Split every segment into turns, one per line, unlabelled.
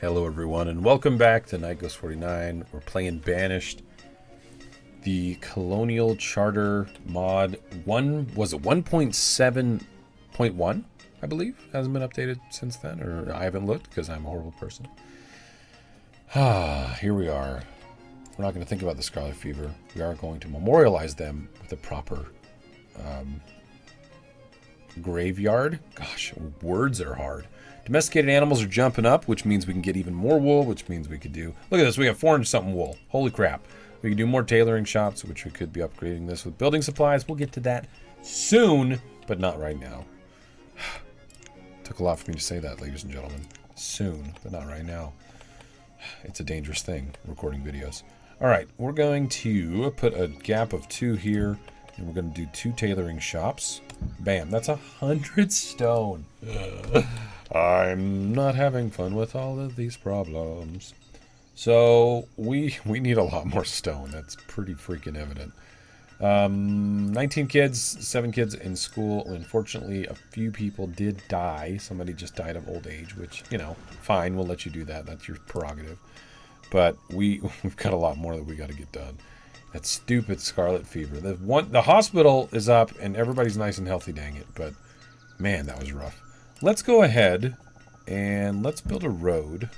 Hello everyone and welcome back to Night Ghost 49. We're playing Banished. The Colonial Charter mod 1.7.1, I believe. Hasn't been updated since then, or I haven't looked because I'm a horrible person. Here we are. We're not going to think about the Scarlet Fever. We are going to memorialize them with a proper graveyard. Gosh, words are hard. Domesticated animals are jumping up, which means we can get even more wool, which means we could do... Look at this, we have 400-something wool. Holy crap. We can do more tailoring shops, which we could be upgrading this with building supplies. We'll get to that soon, but not right now. Took a lot for me to say that, ladies and gentlemen. Soon, but not right now. It's a dangerous thing, recording videos. All right, we're going to put a gap of 2 here, and we're going to do 2 tailoring shops. Bam, that's 100 stone. I'm not having fun with all of these problems. So we need a lot more stone. That's pretty freaking evident. 19 kids, 7 kids in school. Unfortunately, a few people did die. Somebody just died of old age, which, you know, fine, we'll let you do that. That's your prerogative. But we've got a lot more that we got to get done. That stupid Scarlet Fever. The hospital is up and everybody's nice and healthy, dang it. But man, that was rough. Let's go ahead and let's build a road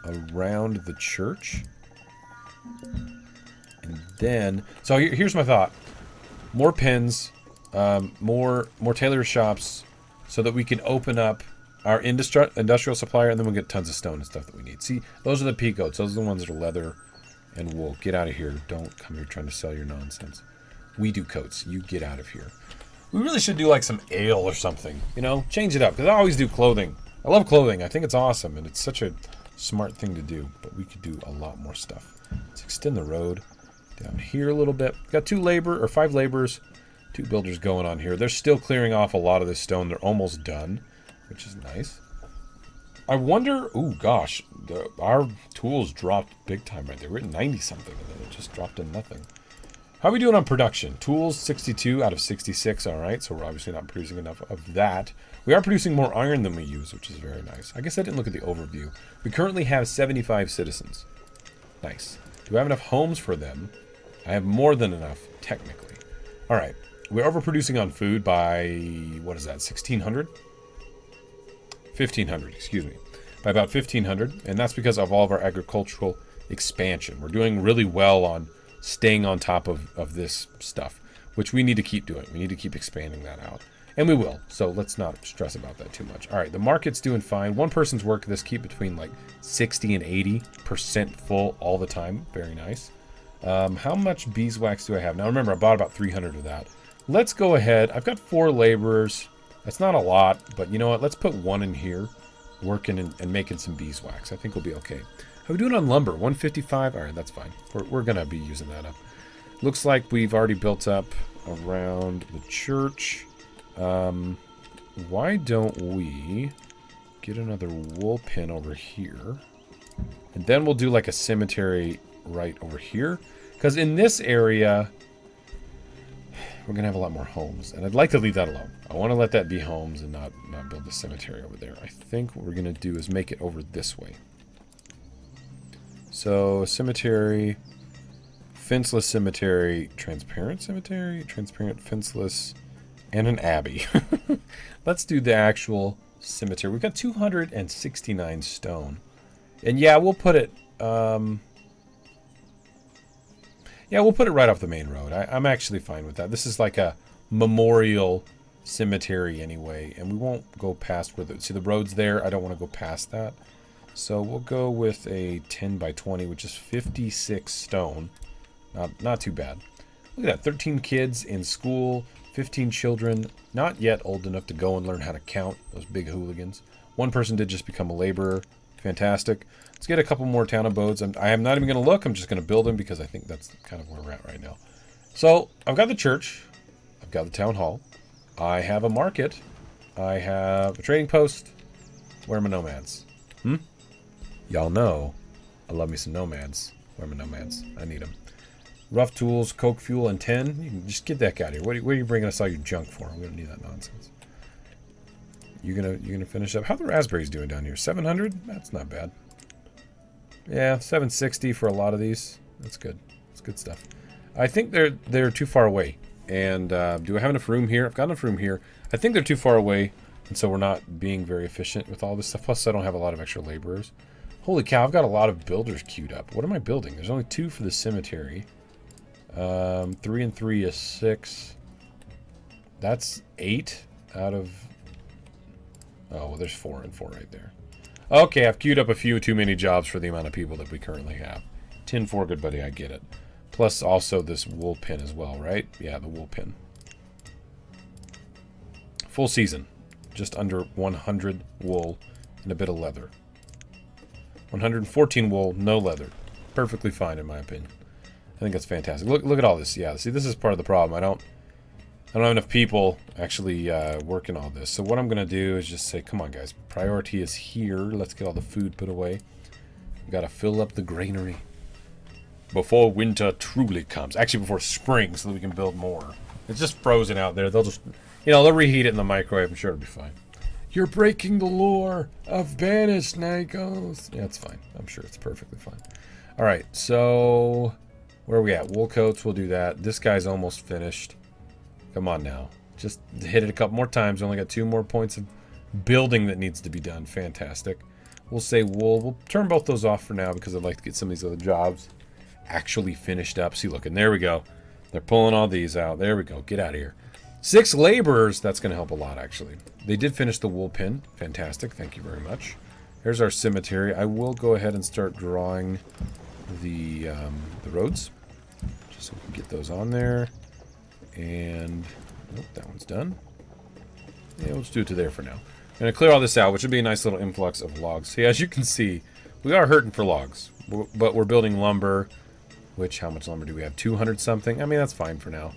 around the church. And then, so here's my thought. More pens, more tailor shops so that we can open up our industrial supplier, and then we'll get tons of stone and stuff that we need. See, those are the pea goats. Those are the ones that are leather and wool. Get out of here. Don't come here trying to sell your nonsense. We do coats. You get out of here. We really should do like some ale or something, you know, change it up, because I always do clothing. I love clothing. I think it's awesome, and it's such a smart thing to do, but we could do a lot more stuff. Let's extend the road down here a little bit. Got 5 laborers, 2 builders going on here. They're still clearing off a lot of this stone. They're almost done, which is nice. I wonder, ooh, gosh, our tools dropped big time right there. We're at 90-something, and then it just dropped to nothing. How are we doing on production? Tools, 62 out of 66. All right, so we're obviously not producing enough of that. We are producing more iron than we use, which is very nice. I guess I didn't look at the overview. We currently have 75 citizens. Nice. Do I have enough homes for them? I have more than enough, technically. All right, we're overproducing on food by, what is that, 1,600? 1,500, excuse me. By about 1,500, and that's because of all of our agricultural expansion. We're doing really well on staying on top of this stuff, which we need to keep doing. We need to keep expanding that out. And we will, so let's not stress about that too much. All right, the market's doing fine. One person's work, this keep between like 60 and 80% full all the time. Very nice. How much beeswax do I have? Now remember, I bought about 300 of that. Let's go ahead. I've got 4 laborers. That's not a lot, but you know what? Let's put 1 in here working and making some beeswax. I think we'll be okay. How are we doing on lumber? 155? All right, that's fine. We're going to be using that up. Looks like we've already built up around the church. Why don't we get another wool pen over here? And then we'll do like a cemetery right over here. Because in this area, we're going to have a lot more homes. And I'd like to leave that alone. I want to let that be homes and not build a cemetery over there. I think what we're going to do is make it over this way. So, cemetery, fenceless cemetery, transparent, fenceless, and an abbey. Let's do the actual cemetery. We've got 269 stone. And yeah, we'll put it, we'll put it right off the main road. I'm actually fine with that. This is like a memorial cemetery anyway, and we won't go past where see the road's there. I don't want to go past that. So we'll go with a 10 by 20, which is 56 stone. Not too bad. Look at that, 13 kids in school, 15 children, not yet old enough to go and learn how to count, those big hooligans. 1 person did just become a laborer. Fantastic. Let's get a couple more town abodes. I am not even going to look. I'm just going to build them because I think that's kind of where we're at right now. So I've got the church. I've got the town hall. I have a market. I have a trading post. Where are my nomads? Y'all know I love me some nomads. Where are my nomads? I need them. Rough tools, coke fuel, and 10. You can just get that guy out here. What are you bringing us all your junk for? We don't need that nonsense. You gonna finish up? How are the raspberries doing down here? 700? That's not bad. Yeah, 760 for a lot of these. That's good. That's good stuff. I think they're too far away. And do I have enough room here? I've got enough room here. I think they're too far away, and so we're not being very efficient with all this stuff. Plus, I don't have a lot of extra laborers. Holy cow, I've got a lot of builders queued up. What am I building? There's only 2 for the cemetery. 3 and 3 is 6. That's 8 out of... Oh, well, there's 4 and 4 right there. Okay, I've queued up a few too many jobs for the amount of people that we currently have. 10-4, good buddy, I get it. Plus also this wool pin as well, right? Yeah, the wool pin. Full season. Just under 100 wool and a bit of leather. 114 wool, no leather. Perfectly fine in my opinion. I think that's fantastic. Look at all this. Yeah, see, this is part of the problem. I don't have enough people actually working all this. So what I'm going to do is just say, come on, guys. Priority is here. Let's get all the food put away. We got to fill up the granary before winter truly comes. Actually, before spring, so that we can build more. It's just frozen out there. They'll just, they'll reheat it in the microwave. I'm sure it'll be fine. You're breaking the lore of Banished, Nikos. Yeah, it's fine. I'm sure it's perfectly fine. All right, so where are we at? Wool coats, we'll do that. This guy's almost finished. Come on now. Just hit it a couple more times. We only got 2 more points of building that needs to be done. Fantastic. We'll say wool. We'll turn both those off for now because I'd like to get some of these other jobs actually finished up. See, look, and there we go. They're pulling all these out. There we go. Get out of here. 6 laborers. That's going to help a lot, actually. They did finish the wool pin. Fantastic. Thank you very much. Here's our cemetery. I will go ahead and start drawing the roads, just so we can get those on there. And nope, that one's done. Yeah, we'll just do it to there for now. I'm going to clear all this out, which would be a nice little influx of logs. See, as you can see, we are hurting for logs, but we're building lumber. Which, how much lumber do we have? 200 something? I mean, that's fine for now.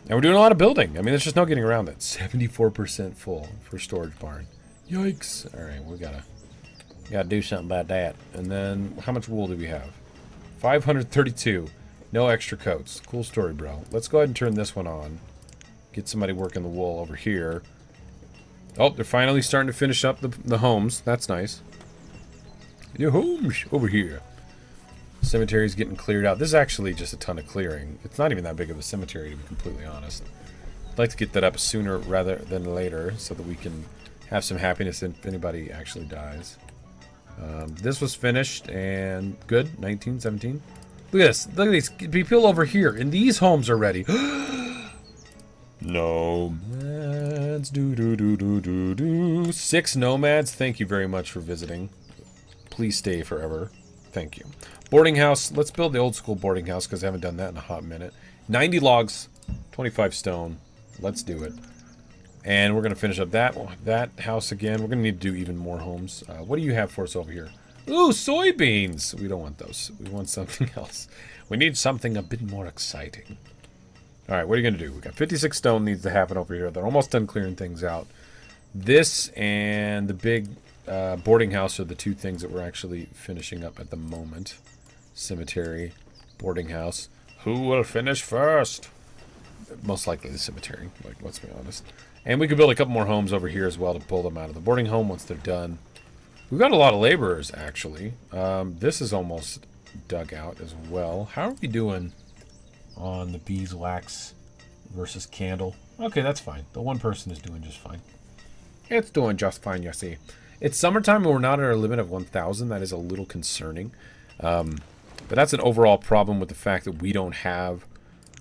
And we're doing a lot of building. I mean, there's just no getting around it. 74% full for storage barn. Yikes. All right, we gotta do something about that. And then, how much wool do we have? 532. No extra coats. Cool story, bro. Let's go ahead and turn this one on. Get somebody working the wool over here. Oh, they're finally starting to finish up the homes. That's nice. New homes over here. Cemetery's getting cleared out. This is actually just a ton of clearing. It's not even that big of a cemetery, to be completely honest. I'd like to get that up sooner rather than later so that we can have some happiness if anybody actually dies. This was finished and good. 19, 17. Look at this. Look at these people over here. And these homes are ready. Nomads. 6 nomads. Thank you very much for visiting. Please stay forever. Thank you. Boarding house. Let's build the old school boarding house because I haven't done that in a hot minute. 90 logs, 25 stone. Let's do it. And we're going to finish up that house again. We're going to need to do even more homes. What do you have for us over here? Ooh, soybeans. We don't want those. We want something else. We need something a bit more exciting. All right, what are you going to do? We got 56 stone needs to happen over here. They're almost done clearing things out. This and the big boarding house are the 2 things that we're actually finishing up at the moment. Cemetery, boarding house. Who will finish first? Most likely the cemetery, like, let's be honest. And we could build a couple more homes over here as well to pull them out of the boarding home once they're done. We've got a lot of laborers, actually. This is almost dug out as well. How are we doing on the beeswax versus candle? Okay, that's fine. The one person is doing just fine. It's doing just fine, you see. It's summertime and we're not at our limit of 1,000. That is a little concerning. But that's an overall problem with the fact that we don't have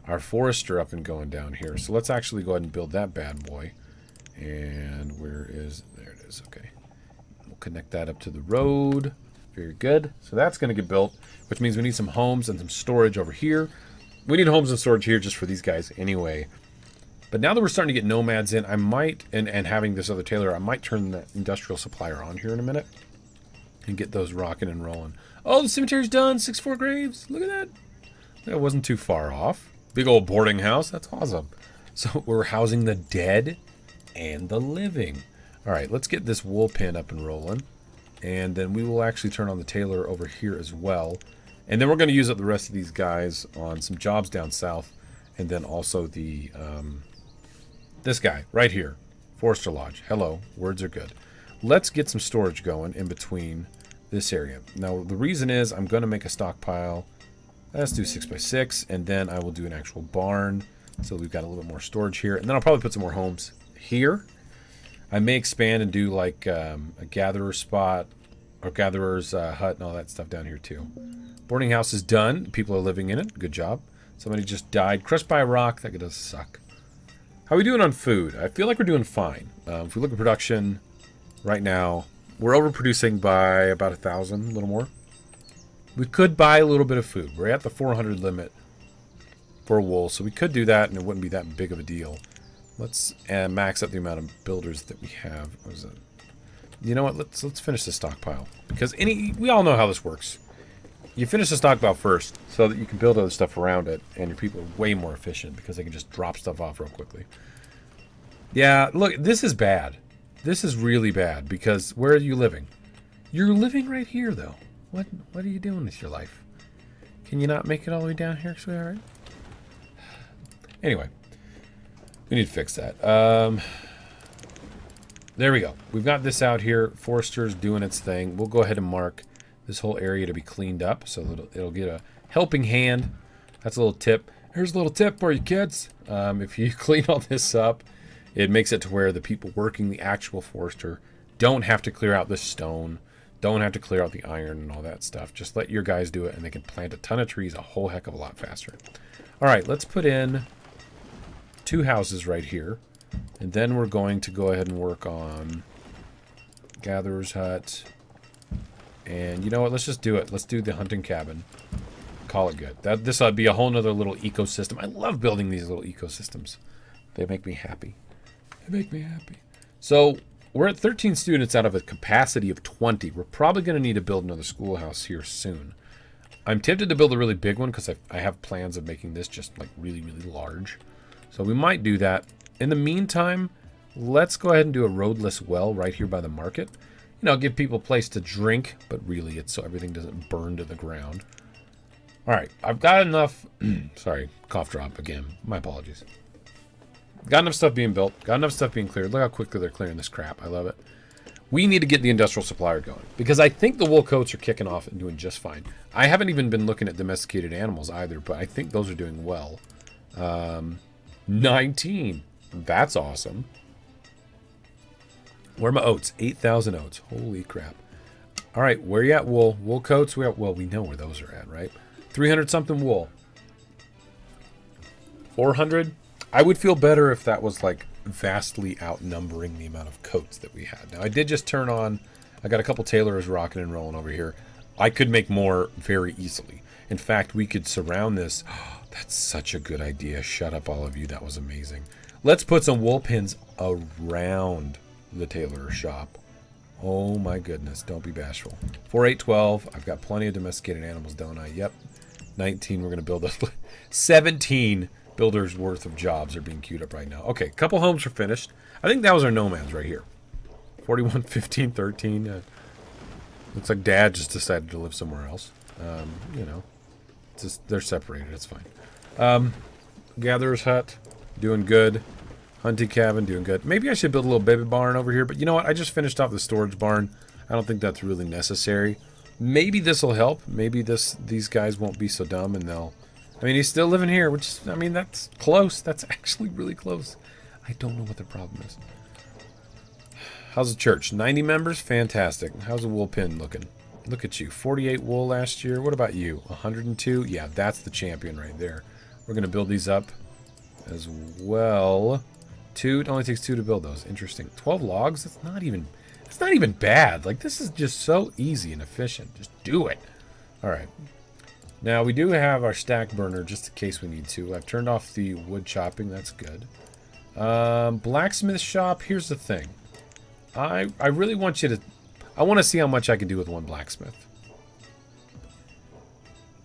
our forester up and going down here. So let's actually go ahead and build that bad boy. And where is... There it is. Okay. We'll connect that up to the road. Very good. So that's going to get built, which means we need some homes and some storage over here. We need homes and storage here just for these guys anyway. But now that we're starting to get nomads in, I might, and having this other tailor, I might turn the industrial supplier on here in a minute and get those rocking and rolling. Oh, the cemetery's done. 6-4 graves. Look at that. That wasn't too far off. Big old boarding house. That's awesome. So we're housing the dead and the living. All right, let's get this wool pin up and rolling. And then we will actually turn on the tailor over here as well. And then we're going to use up the rest of these guys on some jobs down south. And then also the... this guy right here, Forester Lodge. Hello, words are good. let's get some storage going in between this area. Now, the reason is I'm going to make a stockpile. Let's do 6x6, and then I will do an actual barn. So we've got a little bit more storage here. And then I'll probably put some more homes here. I may expand and do like a gatherer spot or gatherer's hut and all that stuff down here too. Boarding house is done. People are living in it. Good job. Somebody just died. Crushed by a rock. That does suck. How are we doing on food? I feel like we're doing fine. If we look at production right now, we're overproducing by about 1,000, a little more. We could buy a little bit of food. We're at the 400 limit for wool, so we could do that, and it wouldn't be that big of a deal. Let's max up the amount of builders that we have. What was it? You know what? Let's finish the stockpile, because we all know how this works. You finish the stockpile first, so that you can build other stuff around it, and your people are way more efficient because they can just drop stuff off real quickly. Yeah, look, this is bad. This is really bad, because where are you living? You're living right here, though. What are you doing with your life? Can you not make it all the way down here, sweetheart? Anyway, we need to fix that. There we go. We've got this out here. Forester's doing its thing. We'll go ahead and mark this whole area to be cleaned up so that it'll get a helping hand. That's a little tip. Here's a little tip for you kids. If you clean all this up, it makes it to where the people working the actual forester don't have to clear out the stone. Don't have to clear out the iron and all that stuff. Just let your guys do it, and they can plant a ton of trees a whole heck of a lot faster. All right, let's put in 2 houses right here. And then we're going to go ahead and work on Gatherer's Hut. And you know what? Let's just do it. Let's do the hunting cabin. Call it good. This will be a whole nother little ecosystem. I love building these little ecosystems. They make me happy. They make me happy. So we're at 13 students out of a capacity of 20. We're probably going to need to build another schoolhouse here soon. I'm tempted to build a really big one because I have plans of making this just like really, really large. So we might do that. In the meantime, let's go ahead and do a roadless well right here by the market. You know, give people a place to drink, but really it's so everything doesn't burn to the ground. All right, I've got enough. Sorry, cough drop again. My apologies. Got enough stuff being built. Got enough stuff being cleared. Look how quickly they're clearing this crap. I love it. We need to get the industrial supplier going because I think the wool coats are kicking off and doing just fine. I haven't even been looking at domesticated animals either, but I think those are doing well. 19. That's awesome. Where are my oats? 8,000 oats. Holy crap. All right, where you at, wool? Wool coats? Well, we know where those are at, right? 300 something wool. 400? I would feel better if that was like vastly outnumbering the amount of coats that we had. Now, I did just turn on, I got a couple tailors rocking and rolling over here. I could make more very easily. In fact, we could surround this. Oh, that's such a good idea. Shut up, all of you. That was amazing. Let's put some wool pins around the tailor shop. Oh my goodness, don't be bashful. 4812. I've got plenty of domesticated animals, don't I? Yep. 19. We're going to build 17 builders worth of jobs are being queued up right now. Okay, a couple homes are finished. I think that was our nomads right here. 41, 15, 13. Looks like Dad just decided to live somewhere else. You know, they're separated. It's fine. Gatherer's hut, doing good. Hunting cabin, doing good. Maybe I should build a little baby barn over here, but you know what? I just finished off the storage barn. I don't think that's really necessary. Maybe this will help. Maybe these guys won't be so dumb and they'll... I mean, he's still living here, which, I mean, that's close. That's actually really close. I don't know what the problem is. How's the church? 90 members? Fantastic. How's the wool pin looking? Look at you. 48 wool last year. What about you? 102? Yeah, that's the champion right there. We're going to build these up as well. 2, it only takes 2 to build those. Interesting. 12 logs? That's not even bad. Like, this is just so easy and efficient. Just do it. All right. Now, we do have our stack burner just in case we need to. I've turned off the wood chopping. That's good. Blacksmith shop. Here's the thing. I really want you to... I want to see how much I can do with one blacksmith.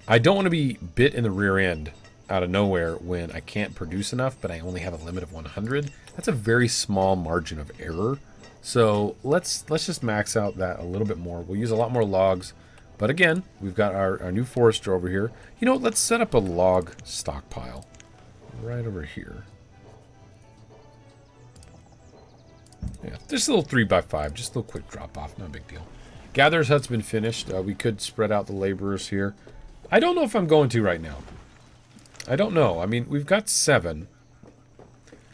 I don't want to be bit in the rear end out of nowhere when I can't produce enough, but I only have a limit of 100. That's a very small margin of error. So let's just max out that a little bit more. We'll use a lot more logs. But again, we've got our new forester over here. You know, let's set up a log stockpile right over here. Yeah, just a little 3x5, just a little quick drop off, no big deal. Gatherer's hut's been finished. We could spread out the laborers here. I don't know if I'm going to right now. I don't know. I mean, we've got 7.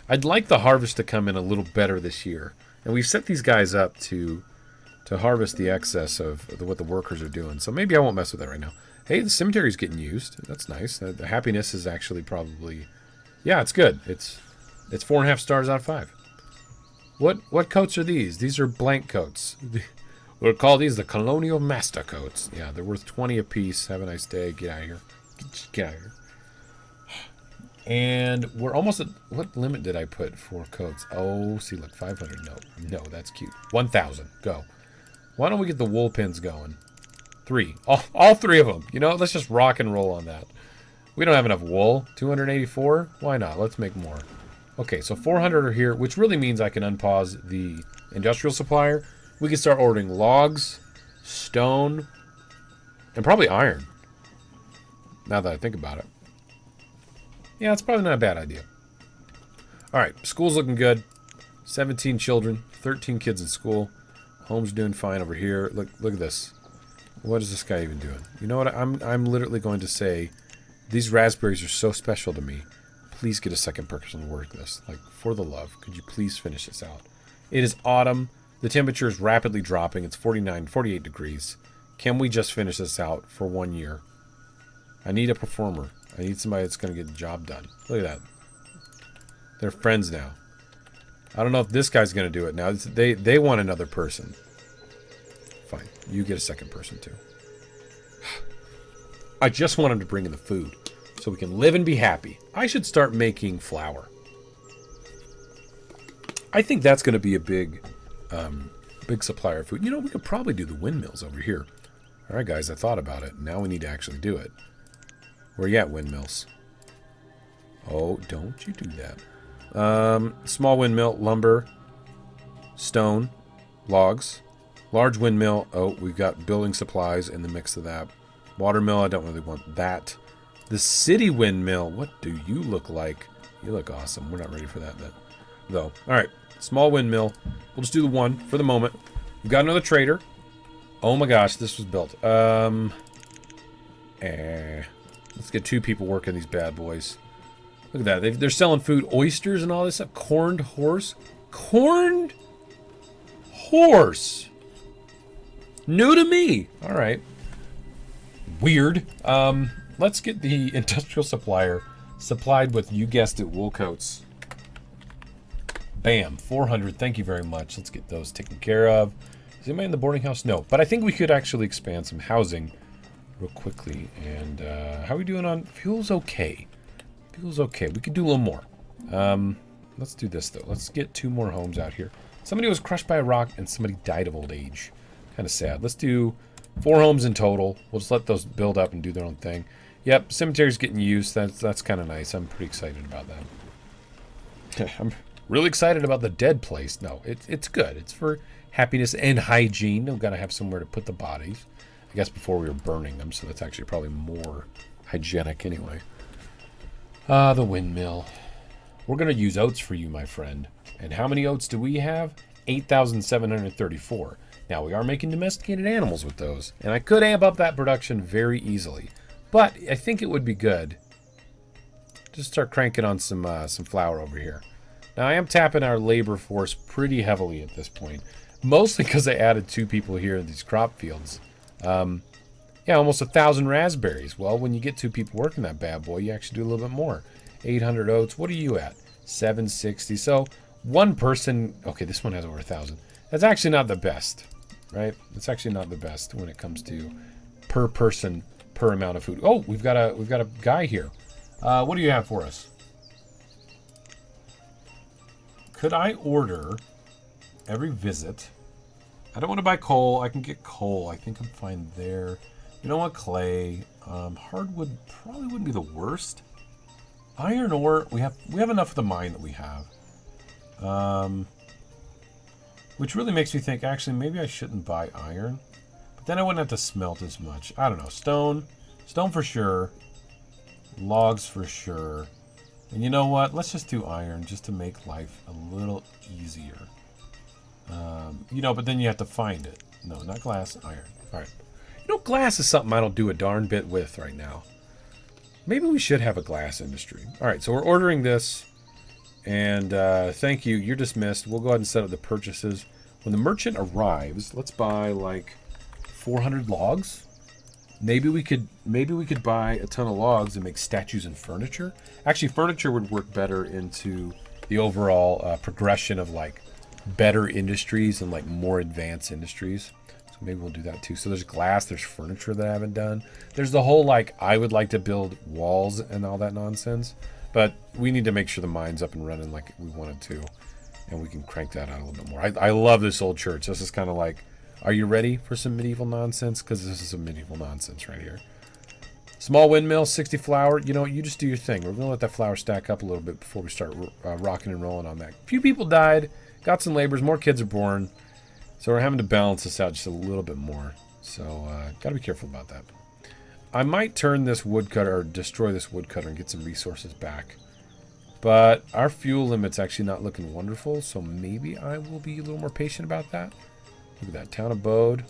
I'd like the harvest to come in a little better this year. And we've set these guys up to harvest the excess of what the workers are doing. So maybe I won't mess with that right now. Hey, the cemetery's getting used. That's nice. The happiness is actually probably... Yeah, it's good. It's 4.5 stars out of 5. What coats are these? These are blank coats. We'll call these the Colonial Master coats. Yeah, they're worth 20 apiece. Have a nice day. Get out of here. Get out of here. And we're almost at... What limit did I put for coats? Oh, see, look, 500. No, that's cute. 1,000. Go. Why don't we get the wool pins going? 3. All 3 of them. You know, let's just rock and roll on that. We don't have enough wool. 284? Why not? Let's make more. Okay, so 400 are here, which really means I can unpause the industrial supplier. We can start ordering logs, stone, and probably iron. Now that I think about it. Yeah, it's probably not a bad idea. All right, school's looking good. 17 children, 13 kids in school. Home's doing fine over here. Look at this. What is this guy even doing? You know what? I'm literally going to say, these raspberries are so special to me. Please get a second person to work this. Like, for the love, could you please finish this out? It is autumn. The temperature is rapidly dropping. It's 48 degrees. Can we just finish this out for 1 year? I need a performer. I need somebody that's going to get the job done. Look at that. They're friends now. I don't know if this guy's going to do it now. They want another person. Fine. You get a second person, too. I just want him to bring in the food so we can live and be happy. I should start making flour. I think that's going to be a big supplier of food. You know, we could probably do the windmills over here. All right, guys, I thought about it. Now we need to actually do it. Where you at, windmills? Oh, don't you do that. Small windmill, lumber, stone, logs, large windmill. Oh, we've got building supplies in the mix of that. Watermill, I don't really want that. The city windmill, what do you look like? You look awesome. We're not ready for that though. All right, small windmill. We'll just do the one for the moment. We've got another trader. Oh my gosh, this was built. Let's get 2 people working these bad boys. Look at that. They're selling food, oysters and all this stuff. Corned horse. Corned horse. New to me. All right. Weird. Let's get the industrial supplier supplied with, you guessed it, wool coats. Bam. 400. Thank you very much. Let's get those taken care of. Is anybody in the boarding house? No. But I think we could actually expand some housing real quickly. And how are we doing on... Fuel's okay. Feels okay. We could do a little more. Let's do this, though. Let's get 2 more homes out here. Somebody was crushed by a rock, and somebody died of old age. Kind of sad. Let's do 4 homes in total. We'll just let those build up and do their own thing. Yep, cemetery's getting used. That's kind of nice. I'm pretty excited about that. I'm really excited about the dead place. No, it's good. It's for happiness and hygiene. We've got to have somewhere to put the bodies. I guess before we were burning them, so that's actually probably more hygienic anyway. The windmill. We're going to use oats for you, my friend. And how many oats do we have? 8,734. Now, we are making domesticated animals with those. And I could amp up that production very easily. But I think it would be good. Just start cranking on some flour over here. Now, I am tapping our labor force pretty heavily at this point. Mostly because I added 2 people here in these crop fields. Yeah, almost 1,000 raspberries. Well, when you get 2 people working that bad boy, you actually do a little bit more. 800 oats. What are you at? 760. So, 1 person... Okay, this one has over 1,000. That's actually not the best, right? It's actually not the best when it comes to per person, per amount of food. Oh, we've got a guy here. What do you have for us? Could I order every visit? I don't want to buy coal. I can get coal. I think I'm fine there. You know what? Clay. Hardwood probably wouldn't be the worst. Iron ore. We have enough of the mine that we have. Which really makes me think, actually, maybe I shouldn't buy iron. But then I wouldn't have to smelt as much. I don't know. Stone. Stone for sure. Logs for sure. And you know what? Let's just do iron just to make life a little easier. You know, but then you have to find it. No, not glass, iron. All right. You know, glass is something I don't do a darn bit with right now. Maybe we should have a glass industry. All right, so we're ordering this. And thank you. You're dismissed. We'll go ahead and set up the purchases. When the merchant arrives, let's buy like 400 logs. Maybe we could buy a ton of logs and make statues and furniture. Actually, furniture would work better into the overall progression of like better industries and like more advanced industries. So maybe we'll do that too. So there's glass, there's furniture that I haven't done. There's the whole like I would like to build walls and all that nonsense. But we need to make sure the mine's up and running like we wanted to. And we can crank that out a little bit more. I love this old church. This is kind of like, are you ready for some medieval nonsense? Because this is some medieval nonsense right here. Small windmill, 60 flour. You know, you just do your thing. We're going to let that flour stack up a little bit before we start rocking and rolling on that. A few people died. Got some laborers. More kids are born. So we're having to balance this out just a little bit more. So got to be careful about that. I might turn this woodcutter or destroy this woodcutter and get some resources back. But our fuel limit's actually not looking wonderful, so maybe I will be a little more patient about that. Look at that town abode.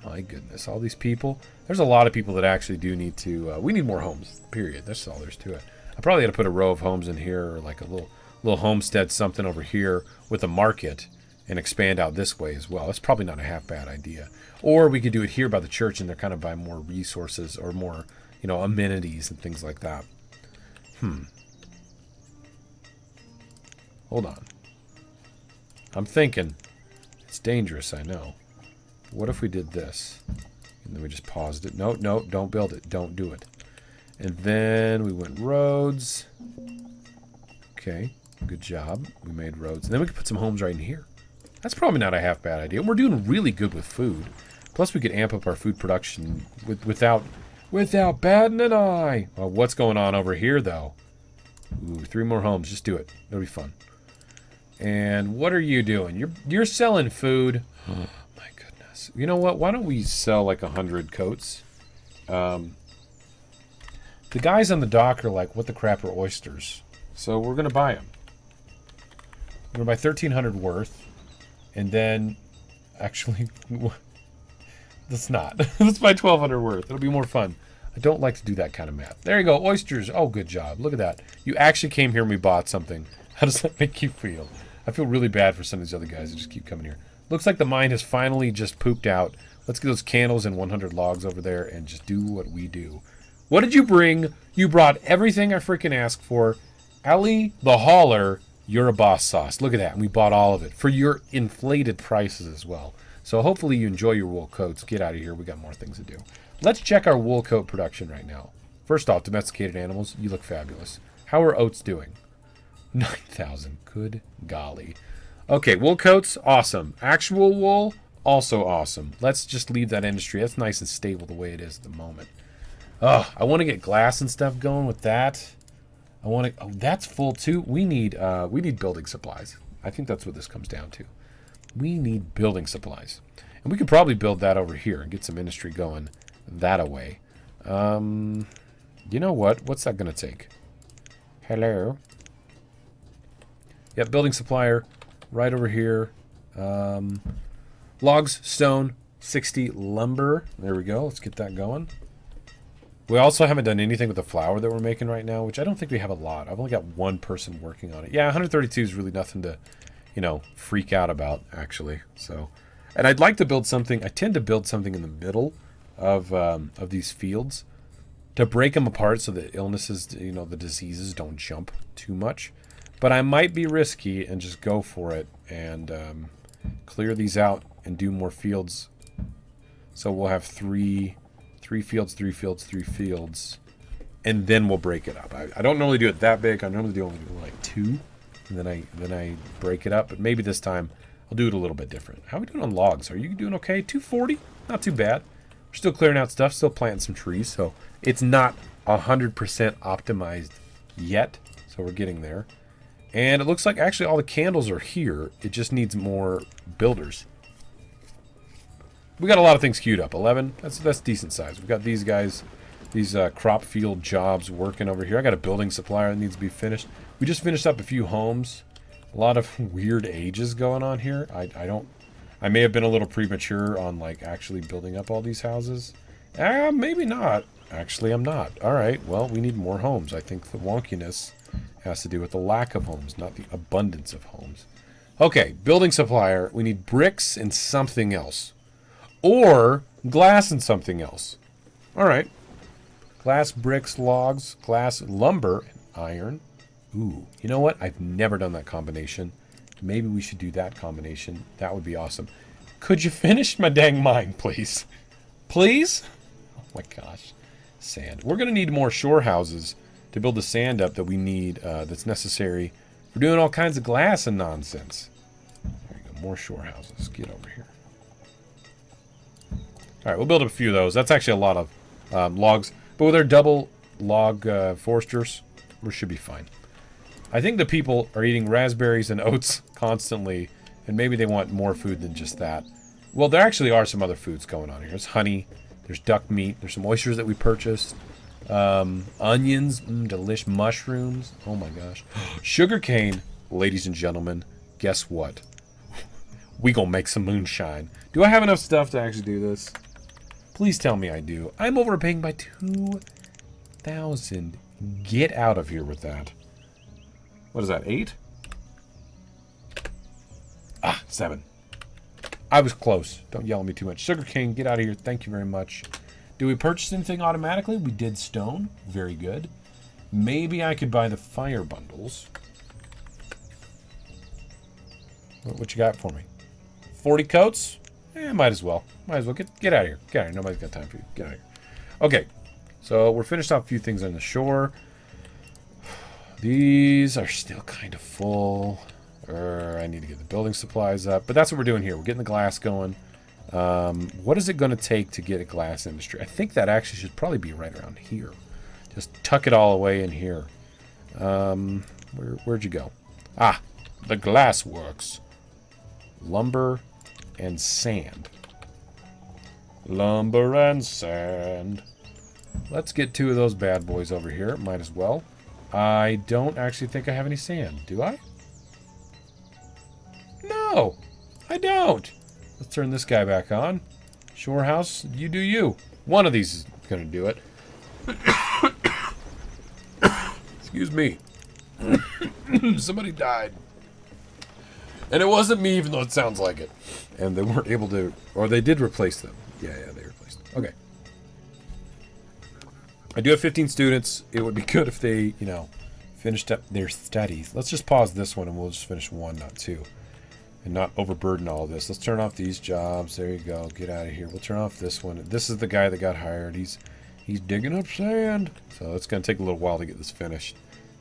My goodness, all these people. There's a lot of people that actually do need to... we need more homes, period. That's all there's to it. I probably got to put a row of homes in here or like a little homestead something over here with a market and expand out this way as well. That's probably not a half bad idea. Or we could do it here by the church and they're kind of buy more resources or more, you know, amenities and things like that. Hold on. I'm thinking. It's dangerous, I know. What if we did this? And then we just paused it. No, don't build it. Don't do it. And then we went roads. Okay, good job. We made roads. And then we could put some homes right in here. That's probably not a half bad idea. We're doing really good with food. Plus, we could amp up our food production without batting an eye. Well, what's going on over here, though? Ooh, 3 more homes. Just do it. It'll be fun. And what are you doing? You're selling food. Oh, my goodness. You know what? Why don't we sell like 100 coats? The guys on the dock are like, what the crap are oysters? So we're going to buy them. We're going to buy 1,300 worth. And then, actually... Let's not. Let's buy 1,200 worth. It'll be more fun. I don't like to do that kind of math. There you go. Oysters. Oh, good job. Look at that. You actually came here and we bought something. How does that make you feel? I feel really bad for some of these other guys that just keep coming here. Looks like the mine has finally just pooped out. Let's get those candles and 100 logs over there and just do what we do. What did you bring? You brought everything I freaking asked for. Ellie, the hauler, you're a boss sauce. Look at that. And we bought all of it for your inflated prices as well. So hopefully you enjoy your wool coats. Get out of here. We got more things to do. Let's check our wool coat production right now. First off, domesticated animals. You look fabulous. How are oats doing? 9,000. Good golly. Okay, wool coats. Awesome. Actual wool. Also awesome. Let's just leave that industry. That's nice and stable the way it is at the moment. Oh, I want to get glass and stuff going with that. I want to... Oh, that's full too. We need building supplies. I think that's what this comes down to. We need building supplies. And we could probably build that over here and get some industry going that-a-way. You know what? What's that going to take? Hello? Yep, building supplier right over here. Logs, stone, 60 lumber. There we go. Let's get that going. We also haven't done anything with the flour that we're making right now, which I don't think we have a lot. I've only got one person working on it. Yeah, 132 is really nothing to, you know, freak out about, actually. So, and I'd like to build something. I tend to build something in the middle of these fields to break them apart so that illnesses, you know, the diseases don't jump too much. But I might be risky and just go for it and clear these out and do more fields. So we'll have three fields, 3 fields, 3 fields, and then we'll break it up. I don't normally do it that big. I normally do only like 2, and then I break it up. But maybe this time I'll do it a little bit different. How are we doing on logs? Are you doing okay? 240? Not too bad. We're still clearing out stuff, still planting some trees, so it's not 100% optimized yet. So we're getting there. And it looks like actually all the candles are here. It just needs more builders. We got a lot of things queued up. 11, that's decent size. We've got these guys, these crop field jobs working over here. I got a building supplier that needs to be finished. We just finished up a few homes. A lot of weird ages going on here. I don't I may have been a little premature on like actually building up all these houses. Maybe not. Actually, I'm not. All right, well, we need more homes. I think the wonkiness has to do with the lack of homes, not the abundance of homes. Okay, building supplier. We need bricks and something else. Or glass and something else. All right. Glass, bricks, logs, glass, lumber, and iron. Ooh, you know what? I've never done that combination. Maybe we should do that combination. That would be awesome. Could you finish my dang mine, please? Please? Oh my gosh. Sand. We're going to need more shore houses to build the sand up that we need, that's necessary. We're doing all kinds of glass and nonsense. There you go. More shore houses. Get over here. All right, we'll build up a few of those. That's actually a lot of logs. But with our double log foresters, we should be fine. I think the people are eating raspberries and oats constantly, and maybe they want more food than just that. Well, there actually are some other foods going on here. There's honey, there's duck meat, there's some oysters that we purchased, onions, delish mushrooms. Oh my gosh. Sugarcane, ladies and gentlemen, guess what? We gonna make some moonshine. Do I have enough stuff to actually do this? Please tell me I do. I'm overpaying by 2,000. Get out of here with that. What is that, 8? 7. I was close. Don't yell at me too much. Sugarcane, get out of here. Thank you very much. Do we purchase anything automatically? We did stone. Very good. Maybe I could buy the fire bundles. What you got for me? 40 coats? Might as well. Might as well. Get out of here. Get out of here. Nobody's got time for you. Get out of here. Okay. So we're finished off a few things on the shore. These are still kind of full. I need to get the building supplies up. But that's what we're doing here. We're getting the glass going. What is it going to take to get a glass industry? I think that actually should probably be right around here. Just tuck it all away in here. Where'd you go? The glass works. Lumber and sand. Lumber and sand. Let's get 2 of those bad boys over here. Might as well. I don't actually think I have any sand. Do I? No, I don't. Let's turn this guy back on. Shore house, you do you. One of these is going to do it. Excuse me. Somebody died. And it wasn't me, even though it sounds like it. And they weren't able to, or they did replace them. Yeah, they replaced them. Okay. I do have 15 students. It would be good if they, finished up their studies. Let's just pause this one and we'll just finish 1, not 2. And not overburden all this. Let's turn off these jobs. There you go. Get out of here. We'll turn off this one. This is the guy that got hired. He's digging up sand. So it's going to take a little while to get this finished.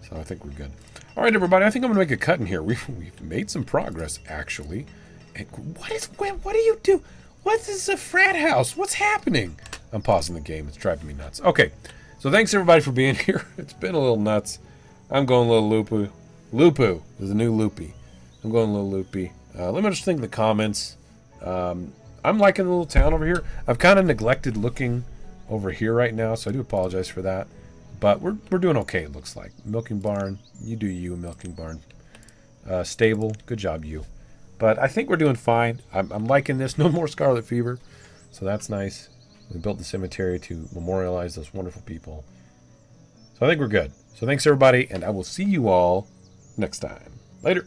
So I think we're good. All right, everybody. I think I'm going to make a cut in here. We've made some progress, actually. And what do you do? What is a frat house? What's happening? I'm pausing the game. It's driving me nuts. Okay. So thanks, everybody, for being here. It's been a little nuts. I'm going a little loopy. Lupu is a new loopy. I'm going a little loopy. Let me just think in the comments. I'm liking the little town over here. I've kind of neglected looking over here right now, so I do apologize for that. But we're doing okay, it looks like. Milking barn. You do you, milking barn. Stable. Good job, you. But I think we're doing fine. I'm liking this. No more scarlet fever. So that's nice. We built the cemetery to memorialize those wonderful people. So I think we're good. So thanks, everybody, and I will see you all next time. Later.